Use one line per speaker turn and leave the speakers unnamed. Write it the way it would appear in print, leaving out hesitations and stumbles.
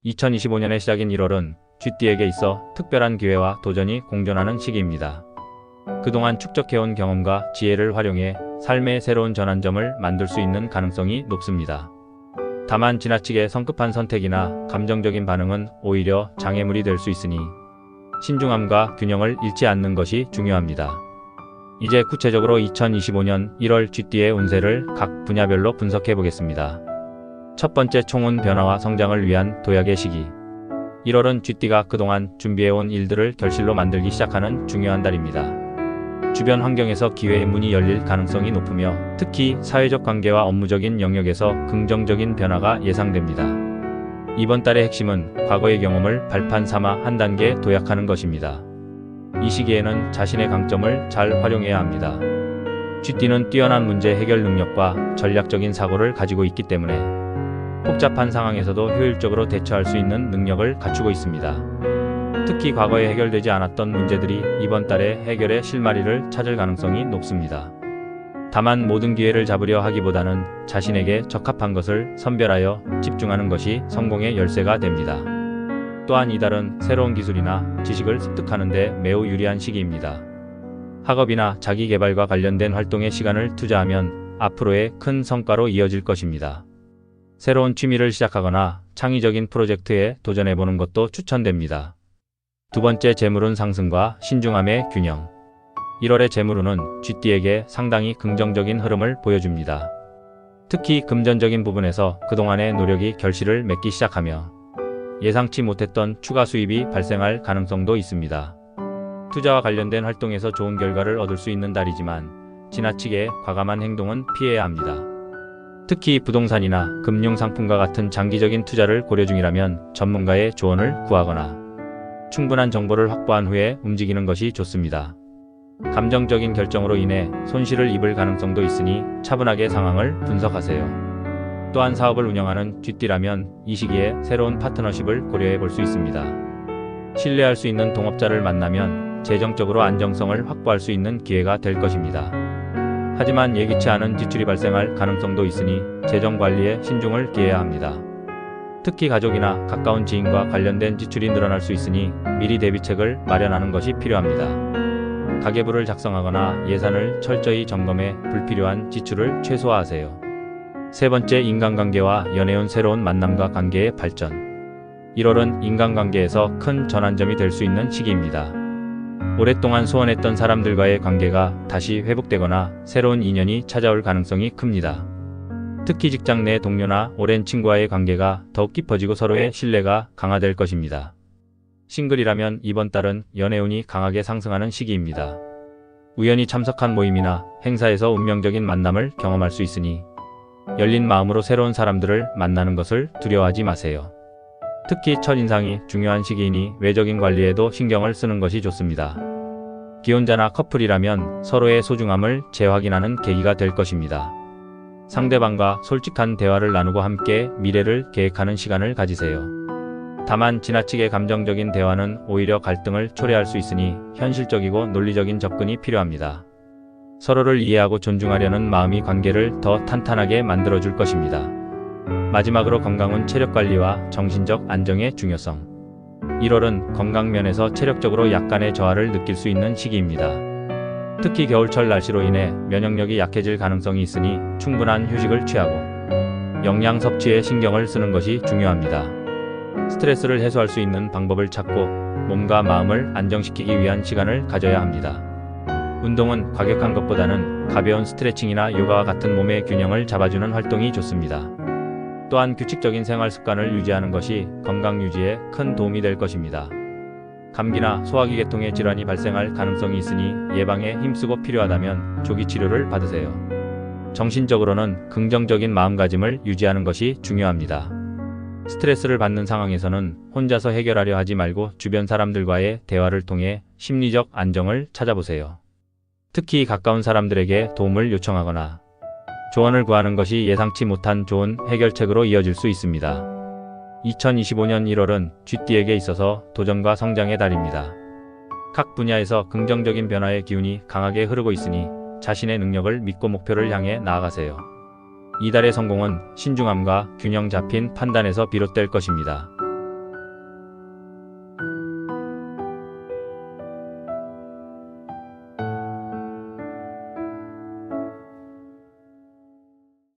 2025년의 시작인 1월은 쥐띠에게 있어 특별한 기회와 도전이 공존하는 시기입니다. 그동안 축적해온 경험과 지혜를 활용해 삶의 새로운 전환점을 만들 수 있는 가능성이 높습니다. 다만 지나치게 성급한 선택이나 감정적인 반응은 오히려 장애물이 될 수 있으니 신중함과 균형을 잃지 않는 것이 중요합니다. 이제 구체적으로 2025년 1월 쥐띠의 운세를 각 분야별로 분석해 보겠습니다. 첫 번째, 총운 변화와 성장을 위한 도약의 시기. 1월은 쥐띠가 그동안 준비해온 일들을 결실로 만들기 시작하는 중요한 달입니다. 주변 환경에서 기회의 문이 열릴 가능성이 높으며 특히 사회적 관계와 업무적인 영역에서 긍정적인 변화가 예상됩니다. 이번 달의 핵심은 과거의 경험을 발판 삼아 한 단계 도약하는 것입니다. 이 시기에는 자신의 강점을 잘 활용해야 합니다. 쥐띠는 뛰어난 문제 해결 능력과 전략적인 사고를 가지고 있기 때문에 복잡한 상황에서도 효율적으로 대처할 수 있는 능력을 갖추고 있습니다. 특히 과거에 해결되지 않았던 문제들이 이번 달에 해결의 실마리를 찾을 가능성이 높습니다. 다만 모든 기회를 잡으려 하기보다는 자신에게 적합한 것을 선별하여 집중하는 것이 성공의 열쇠가 됩니다. 또한 이달은 새로운 기술이나 지식을 습득하는 데 매우 유리한 시기입니다. 학업이나 자기 개발과 관련된 활동에 시간을 투자하면 앞으로의 큰 성과로 이어질 것입니다. 새로운 취미를 시작하거나 창의적인 프로젝트에 도전해보는 것도 추천됩니다. 두 번째, 재물운 상승과 신중함의 균형. 1월의 재물운은 쥐띠에게 상당히 긍정적인 흐름을 보여줍니다. 특히 금전적인 부분에서 그동안의 노력이 결실을 맺기 시작하며 예상치 못했던 추가 수입이 발생할 가능성도 있습니다. 투자와 관련된 활동에서 좋은 결과를 얻을 수 있는 달이지만 지나치게 과감한 행동은 피해야 합니다. 특히 부동산이나 금융상품과 같은 장기적인 투자를 고려 중이라면 전문가의 조언을 구하거나 충분한 정보를 확보한 후에 움직이는 것이 좋습니다. 감정적인 결정으로 인해 손실을 입을 가능성도 있으니 차분하게 상황을 분석하세요. 또한 사업을 운영하는 쥐띠라면 이 시기에 새로운 파트너십을 고려해 볼 수 있습니다. 신뢰할 수 있는 동업자를 만나면 재정적으로 안정성을 확보할 수 있는 기회가 될 것입니다. 하지만 예기치 않은 지출이 발생할 가능성도 있으니 재정 관리에 신중을 기해야 합니다. 특히 가족이나 가까운 지인과 관련된 지출이 늘어날 수 있으니 미리 대비책을 마련하는 것이 필요합니다. 가계부를 작성하거나 예산을 철저히 점검해 불필요한 지출을 최소화하세요. 세 번째, 인간관계와 연애운 새로운 만남과 관계의 발전. 1월은 인간관계에서 큰 전환점이 될 수 있는 시기입니다. 오랫동안 소원했던 사람들과의 관계가 다시 회복되거나 새로운 인연이 찾아올 가능성이 큽니다. 특히 직장 내 동료나 오랜 친구와의 관계가 더욱 깊어지고 서로의 신뢰가 강화될 것입니다. 싱글이라면 이번 달은 연애운이 강하게 상승하는 시기입니다. 우연히 참석한 모임이나 행사에서 운명적인 만남을 경험할 수 있으니 열린 마음으로 새로운 사람들을 만나는 것을 두려워하지 마세요. 특히 첫인상이 중요한 시기이니 외적인 관리에도 신경을 쓰는 것이 좋습니다. 기혼자나 커플이라면 서로의 소중함을 재확인하는 계기가 될 것입니다. 상대방과 솔직한 대화를 나누고 함께 미래를 계획하는 시간을 가지세요. 다만 지나치게 감정적인 대화는 오히려 갈등을 초래할 수 있으니 현실적이고 논리적인 접근이 필요합니다. 서로를 이해하고 존중하려는 마음이 관계를 더 탄탄하게 만들어줄 것입니다. 마지막으로 건강은 체력관리와 정신적 안정의 중요성. 1월은 건강면에서 체력적으로 약간의 저하를 느낄 수 있는 시기입니다. 특히 겨울철 날씨로 인해 면역력이 약해질 가능성이 있으니 충분한 휴식을 취하고 영양 섭취에 신경을 쓰는 것이 중요합니다. 스트레스를 해소할 수 있는 방법을 찾고 몸과 마음을 안정시키기 위한 시간을 가져야 합니다. 운동은 과격한 것보다는 가벼운 스트레칭이나 요가와 같은 몸의 균형을 잡아주는 활동이 좋습니다. 또한 규칙적인 생활 습관을 유지하는 것이 건강 유지에 큰 도움이 될 것입니다. 감기나 소화기 계통의 질환이 발생할 가능성이 있으니 예방에 힘쓰고 필요하다면 조기 치료를 받으세요. 정신적으로는 긍정적인 마음가짐을 유지하는 것이 중요합니다. 스트레스를 받는 상황에서는 혼자서 해결하려 하지 말고 주변 사람들과의 대화를 통해 심리적 안정을 찾아보세요. 특히 가까운 사람들에게 도움을 요청하거나 조언을 구하는 것이 예상치 못한 좋은 해결책으로 이어질 수 있습니다. 2025년 1월은 쥐띠에게 있어서 도전과 성장의 달입니다. 각 분야에서 긍정적인 변화의 기운이 강하게 흐르고 있으니 자신의 능력을 믿고 목표를 향해 나아가세요. 이달의 성공은 신중함과 균형 잡힌 판단에서 비롯될 것입니다.